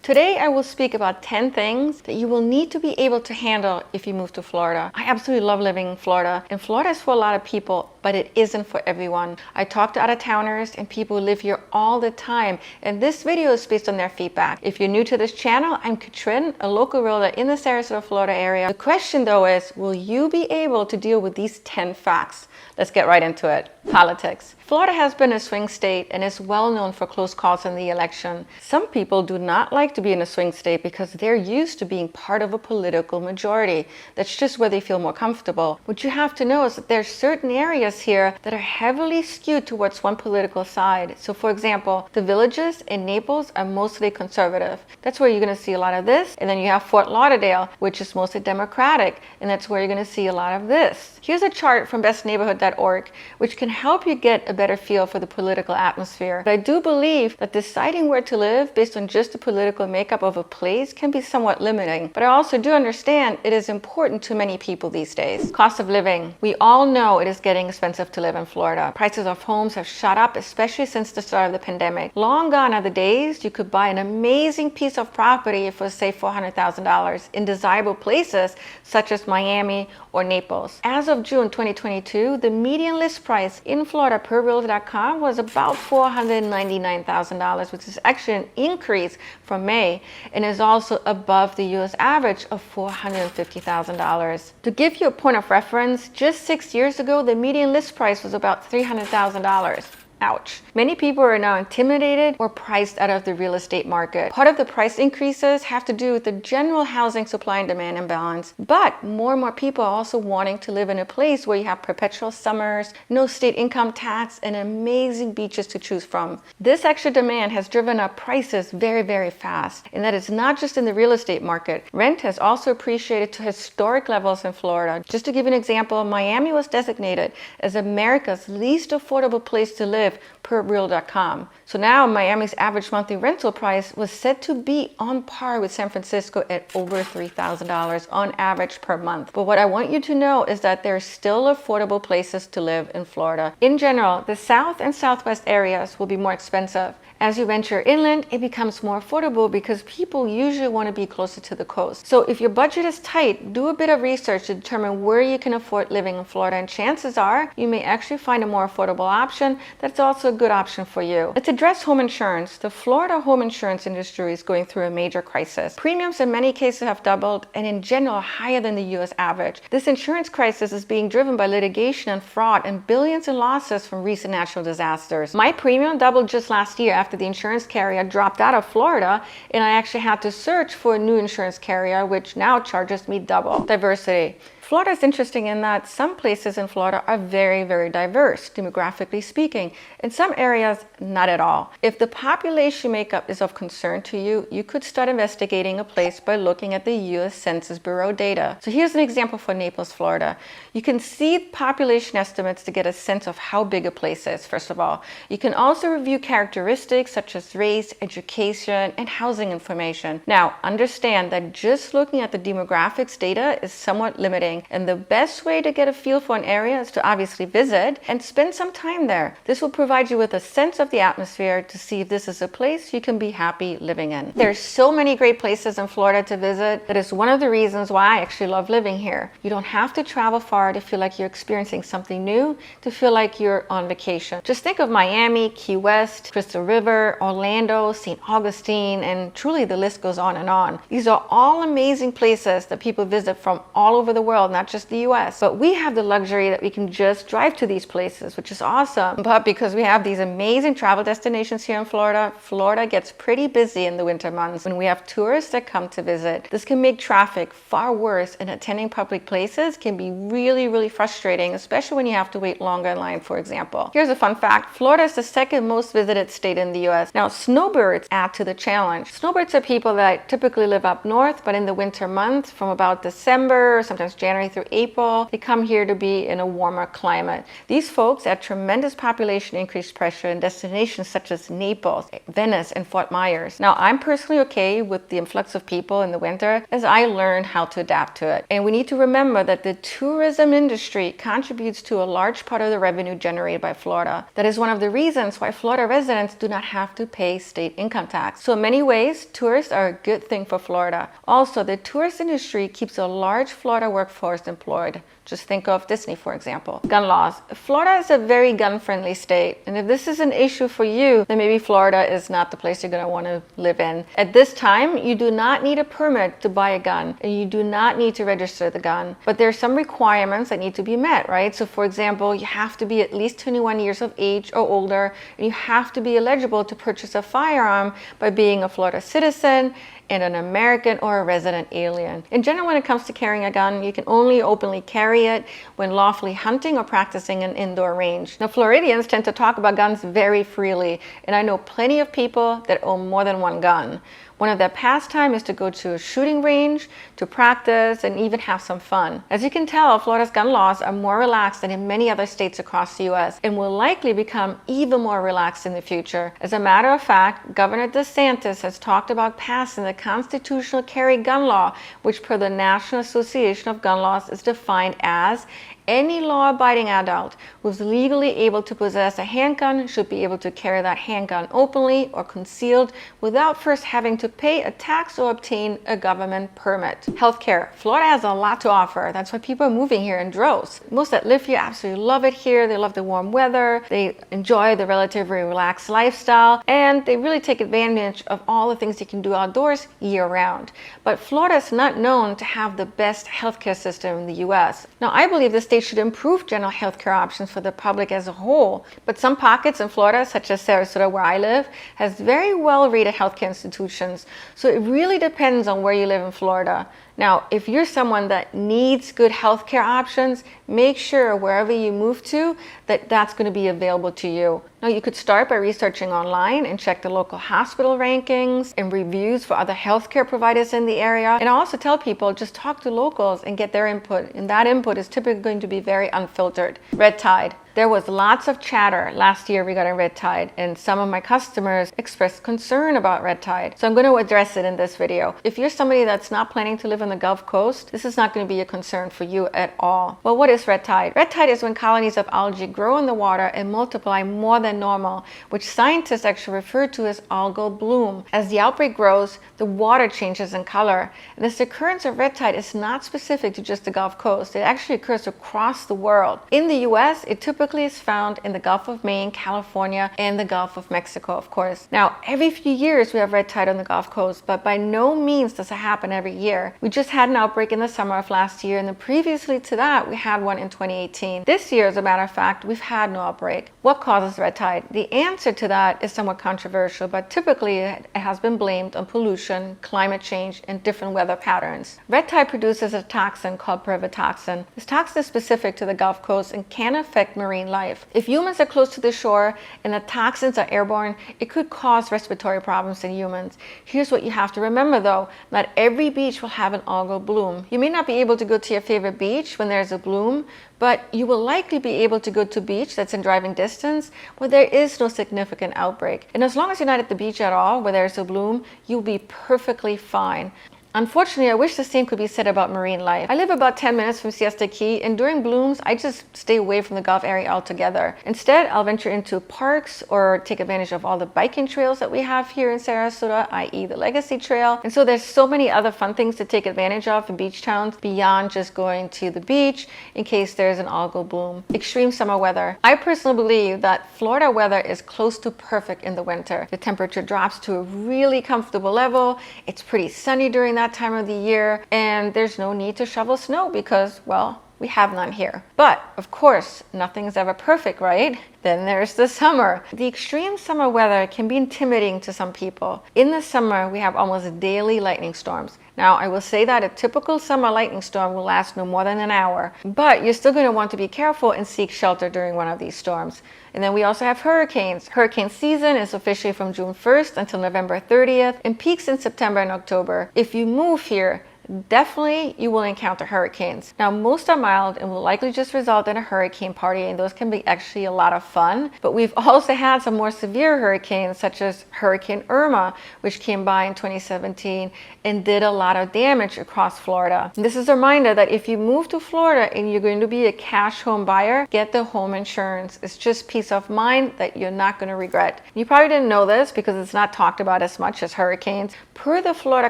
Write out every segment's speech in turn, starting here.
Today I will speak about 10 things that you will need to be able to handle if you move to Florida. I absolutely love living in Florida, and Florida is for a lot of people, but it isn't for everyone. I talk to out-of-towners and people who live here all the time, and this video is based on their feedback. If you're new to this channel, I'm Katrin, a local realtor in the Sarasota, Florida area. The question though is, will you be able to deal with these 10 facts? Let's get right into it. Politics. Florida has been a swing state and is well known for close calls in the election. Some people do not like to be in a swing state because they're used to being part of a political majority. That's just where they feel more comfortable. What you have to know is that there's certain areas here that are heavily skewed towards one political side. So for example, the Villages in Naples are mostly conservative. That's where you're going to see a lot of this. And then you have Fort Lauderdale, which is mostly Democratic, and that's where you're going to see a lot of this. Here's a chart from bestneighborhood.org, which can help you get a better feel for the political atmosphere. But I do believe that deciding where to live based on just the political makeup of a place can be somewhat limiting. But I also do understand it is important to many people these days. Cost of living. We all know it is getting expensive to live in Florida. Prices of homes have shot up, especially since the start of the pandemic. Long gone are the days you could buy an amazing piece of property for, say, $400,000 in desirable places such as Miami or Naples. As of June 2022, the median list price in Florida per realtor.com was about $499,000, which is actually an increase from May and is also above the US average of $450,000. To give you a point of reference, just 6 years ago, the median list price was about $300,000. Ouch. Many people are now intimidated or priced out of the real estate market. Part of the price increases have to do with the general housing supply and demand imbalance. But more and more people are also wanting to live in a place where you have perpetual summers, no state income tax, and amazing beaches to choose from. This extra demand has driven up prices very, very fast. And that is not just in the real estate market. Rent has also appreciated to historic levels in Florida. Just to give you an example, Miami was designated as America's least affordable place to live per Real.com. So now Miami's average monthly rental price was said to be on par with San Francisco at over $3,000 on average per month. But what I want you to know is that there are still affordable places to live in Florida. In general, the south and southwest areas will be more expensive. As you venture inland, it becomes more affordable because people usually want to be closer to the coast. So if your budget is tight, do a bit of research to determine where you can afford living in Florida, and chances are you may actually find a more affordable option that's also a good option for you. Let's address home insurance. The Florida home insurance industry is going through a major crisis. Premiums in many cases have doubled and in general higher than the US average. This insurance crisis is being driven by litigation and fraud and billions in losses from recent natural disasters. My premium doubled just last year after the insurance carrier dropped out of Florida, and I actually had to search for a new insurance carrier, which now charges me double. Diversity. Florida is interesting in that some places in Florida are very, very diverse, demographically speaking. In some areas, not at all. If the population makeup is of concern to you, you could start investigating a place by looking at the US Census Bureau data. So here's an example for Naples, Florida. You can see population estimates to get a sense of how big a place is, first of all. You can also review characteristics such as race, education, and housing information. Now, understand that just looking at the demographics data is somewhat limiting. And the best way to get a feel for an area is to obviously visit and spend some time there. This will provide you with a sense of the atmosphere to see if this is a place you can be happy living in. There's so many great places in Florida to visit. That is one of the reasons why I actually love living here. You don't have to travel far to feel like you're experiencing something new, to feel like you're on vacation. Just think of Miami, Key West, Crystal River, Orlando, St. Augustine, and truly the list goes on and on. These are all amazing places that people visit from all over the world, not just the US. But we have the luxury that we can just drive to these places, which is awesome. But because we have these amazing travel destinations here in Florida, Florida gets pretty busy in the winter months when we have tourists that come to visit. This can make traffic far worse, and attending public places can be really, really frustrating, especially when you have to wait longer in line, for example. Here's a fun fact. Florida is the second most visited state in the US. Now, snowbirds add to the challenge. Snowbirds are people that typically live up north, but in the winter months, from about December, sometimes January, January through April. They come here to be in a warmer climate. These folks had tremendous population increase pressure in destinations such as Naples, Venice, and Fort Myers. Now, I'm personally okay with the influx of people in the winter as I learned how to adapt to it. And we need to remember that the tourism industry contributes to a large part of the revenue generated by Florida. That is one of the reasons why Florida residents do not have to pay state income tax. So in many ways, tourists are a good thing for Florida. Also, the tourist industry keeps a large Florida workforce employed. Just think of Disney, for example. Gun laws. Florida is a very gun-friendly state, and if this is an issue for you, then maybe Florida is not the place you're going to want to live in. At this time, you do not need a permit to buy a gun, and you do not need to register the gun. But there are some requirements that need to be met, right? So for example, you have to be at least 21 years of age or older, and you have to be eligible to purchase a firearm by being a Florida citizen and an American or a resident alien. In general, when it comes to carrying a gun, you can only openly carry it when lawfully hunting or practicing an indoor range. Now, Floridians tend to talk about guns very freely, and I know plenty of people that own more than one gun. One of their pastime is to go to a shooting range, to practice, and even have some fun. As you can tell, Florida's gun laws are more relaxed than in many other states across the U.S. and will likely become even more relaxed in the future. As a matter of fact, Governor DeSantis has talked about passing the constitutional carry gun law, which per the National Association of Gun Laws is defined as any law-abiding adult who is legally able to possess a handgun should be able to carry that handgun openly or concealed without first having to pay a tax or obtain a government permit. Healthcare. Florida has a lot to offer. That's why people are moving here in droves. Most that live here absolutely love it here. They love the warm weather. They enjoy the relatively relaxed lifestyle, and they really take advantage of all the things you can do outdoors year-round. But Florida is not known to have the best healthcare system in the U.S. Now, I believe this state should improve general health care options for the public as a whole. But some pockets in Florida, such as Sarasota, where I live, has very well-rated healthcare institutions. So it really depends on where you live in Florida. Now, if you're someone that needs good healthcare options, make sure wherever you move to that that's going to be available to you. Now, you could start by researching online and check the local hospital rankings and reviews for other healthcare providers in the area. And I also tell people just talk to locals and get their input. And that input is typically going to be very unfiltered. Red tide. There was lots of chatter last year regarding red tide, and some of my customers expressed concern about red tide. So I'm going to address it in this video. If you're somebody that's not planning to live on the Gulf Coast, this is not going to be a concern for you at all. Well, what is red tide? Red tide is when colonies of algae grow in the water and multiply more than normal, which scientists actually refer to as algal bloom. As the outbreak grows, the water changes in color. And this occurrence of red tide is not specific to just the Gulf Coast. It actually occurs across the world. In the US, it typically is found in the Gulf of Maine, California, and the Gulf of Mexico, of course. Now, every few years we have red tide on the Gulf Coast, but by no means does it happen every year. We just had an outbreak in the summer of last year, and then previously to that, we had one in 2018. This year, as a matter of fact, we've had no outbreak. What causes red tide? The answer to that is somewhat controversial, but typically it has been blamed on pollution, climate change, and different weather patterns. Red tide produces a toxin called pervitoxin. This toxin is specific to the Gulf Coast and can affect marine life. If humans are close to the shore and the toxins are airborne, it could cause respiratory problems in humans. Here's what you have to remember though, not every beach will have an algal bloom. You may not be able to go to your favorite beach when there's a bloom, but you will likely be able to go to a beach that's in driving distance where there is no significant outbreak. And as long as you're not at the beach at all where there's a bloom, you'll be perfectly fine. Unfortunately, I wish the same could be said about marine life. I live about 10 minutes from Siesta Key, and during blooms, I just stay away from the Gulf area altogether. Instead, I'll venture into parks or take advantage of all the biking trails that we have here in Sarasota, i.e. the Legacy Trail. And so there's so many other fun things to take advantage of in beach towns beyond just going to the beach in case there's an algal bloom. Extreme summer weather. I personally believe that Florida weather is close to perfect in the winter. The temperature drops to a really comfortable level. It's pretty sunny during that time of the year, and there's no need to shovel snow because, well, we have none here. But of course, nothing's ever perfect, right? Then there's the summer. The extreme summer weather can be intimidating to some people. In the summer, we have almost daily lightning storms. Now, I will say that a typical summer lightning storm will last no more than an hour, but you're still going to want to be careful and seek shelter during one of these storms. And then we also have hurricanes. Hurricane season is officially from June 1st until November 30th and peaks in September and October. If you move here, definitely you will encounter hurricanes. Now, most are mild and will likely just result in a hurricane party, and those can be actually a lot of fun. But we've also had some more severe hurricanes, such as Hurricane Irma, which came by in 2017 and did a lot of damage across Florida. And this is a reminder that if you move to Florida and you're going to be a cash home buyer, get the home insurance. It's just peace of mind that you're not going to regret. You probably didn't know this because it's not talked about as much as hurricanes. Per the Florida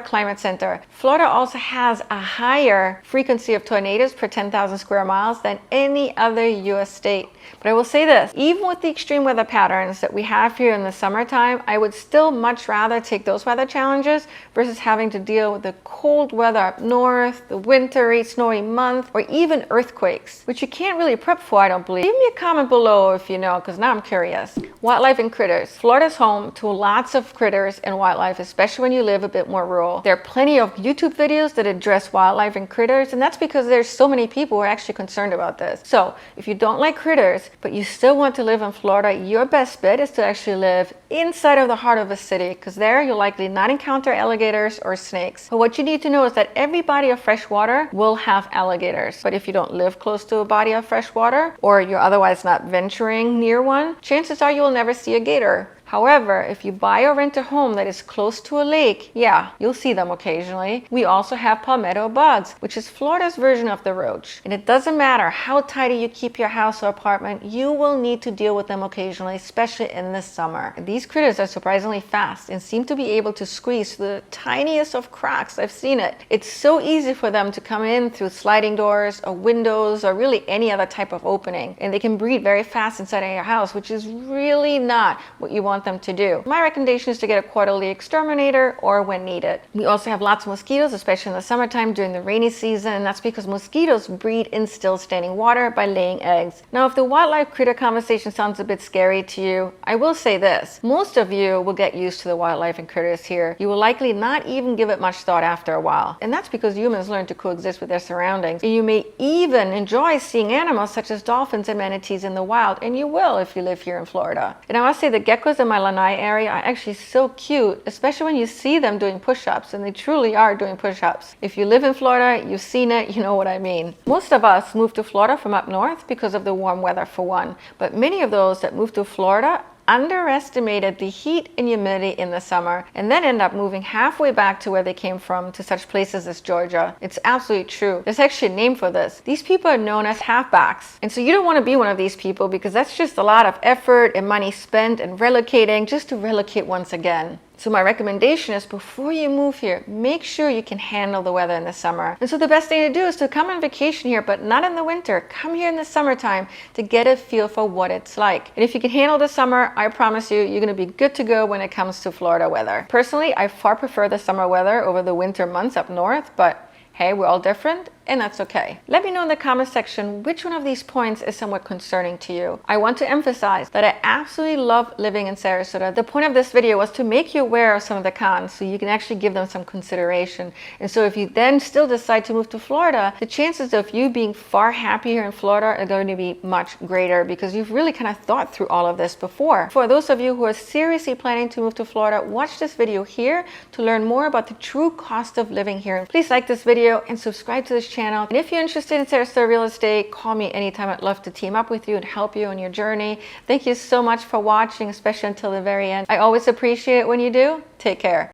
Climate Center, Florida also has a higher frequency of tornadoes per 10,000 square miles than any other U.S. state. But I will say this, even with the extreme weather patterns that we have here in the summertime, I would still much rather take those weather challenges versus having to deal with the cold weather up north, the wintry, snowy month, or even earthquakes, which you can't really prep for, I don't believe. Leave me a comment below if you know, because now I'm curious. Wildlife and critters. Florida's home to lots of critters and wildlife, especially when you live a bit more rural. There are plenty of YouTube videos that address wildlife and critters, and that's because there's so many people who are actually concerned about this. So if you don't like critters, but you still want to live in Florida, your best bet is to actually live inside of the heart of a city, because there you'll likely not encounter alligators or snakes. But what you need to know is that every body of fresh water will have alligators. But if you don't live close to a body of fresh water, or you're otherwise not venturing near one, chances are you will never see a gator. However, if you buy or rent a home that is close to a lake, yeah, you'll see them occasionally. We also have palmetto bugs, which is Florida's version of the roach. And it doesn't matter how tidy you keep your house or apartment, you will need to deal with them occasionally, especially in the summer. These critters are surprisingly fast and seem to be able to squeeze through the tiniest of cracks. I've seen it. It's so easy for them to come in through sliding doors or windows or really any other type of opening. And they can breed very fast inside of your house, which is really not what you want them to do. My recommendation is to get a quarterly exterminator or when needed. We also have lots of mosquitoes, especially in the summertime during the rainy season, and that's because mosquitoes breed in still standing water by laying eggs. Now, if the wildlife critter conversation sounds a bit scary to you, I will say this. Most of you will get used to the wildlife and critters here. You will likely not even give it much thought after a while. And that's because humans learn to coexist with their surroundings. And you may even enjoy seeing animals such as dolphins and manatees in the wild, and you will if you live here in Florida. And I must say the geckos in my lanai area are actually so cute, especially when you see them doing push-ups, and they truly are doing push-ups. If you live in Florida, you've seen it, you know what I mean. Most of us moved to Florida from up north because of the warm weather for one, but many of those that moved to Florida underestimated the heat and humidity in the summer and then end up moving halfway back to where they came from, to such places as Georgia. It's absolutely true. There's actually a name for this. These people are known as halfbacks. And so you don't want to be one of these people, because that's just a lot of effort and money spent and relocating just to relocate once again. So my recommendation is, before you move here, make sure you can handle the weather in the summer. And so the best thing to do is to come on vacation here, but not in the winter. Come here in the summertime to get a feel for what it's like. And if you can handle the summer, I promise you, you're going to be good to go when it comes to Florida weather. Personally, I far prefer the summer weather over the winter months up north, but hey, we're all different, and that's okay. Let me know in the comment section which one of these points is somewhat concerning to you. I want to emphasize that I absolutely love living in Sarasota. The point of this video was to make you aware of some of the cons so you can actually give them some consideration. And so if you then still decide to move to Florida, the chances of you being far happier in Florida are going to be much greater, because you've really kind of thought through all of this before. For those of you who are seriously planning to move to Florida, watch this video here to learn more about the true cost of living here. Please like this video and subscribe to this channel. And if you're interested in Sarasota real estate, call me anytime. I'd love to team up with you and help you on your journey. Thank you so much for watching, especially until the very end. I always appreciate it when you do. Take care.